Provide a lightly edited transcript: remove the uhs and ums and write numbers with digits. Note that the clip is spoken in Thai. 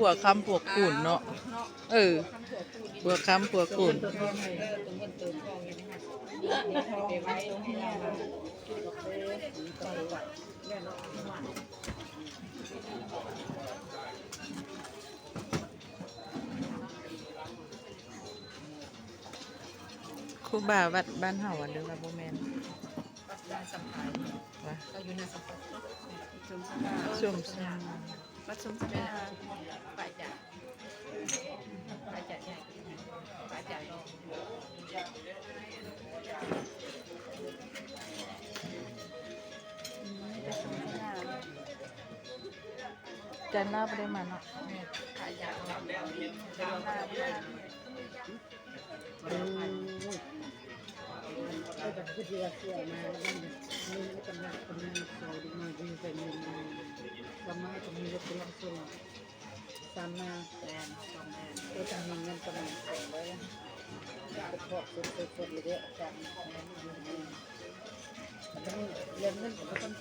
วกคำพวกขุ่นเนาะเออพวกคำพวกขุ่นครูบาวัดบ้านเฮาอันเด้อว่าบ่แม่นนาสัมผัสว่าเราอยู่นาสัมผัสชมสกาช่วงวัดชมสกาฝ่ายจ่าฝ่ายจ่าใหญ่ฝ่ายจ่าลงจันทร์หน้าบ่ได้มาเนาะฝ่ายจ่าลงแบบคือเดียวเสียมาแล้วมันมีกำลังกำลังโซ่ดีมากมีเป็นมีสมัยก็มีเรื่องส่วนสามมาแมนสองแมนก็จะมีเงินประมาณ200ก็พอสุดๆเลยเด้ออาจารย์แล้วมีเรื่องเงินก็ต้อง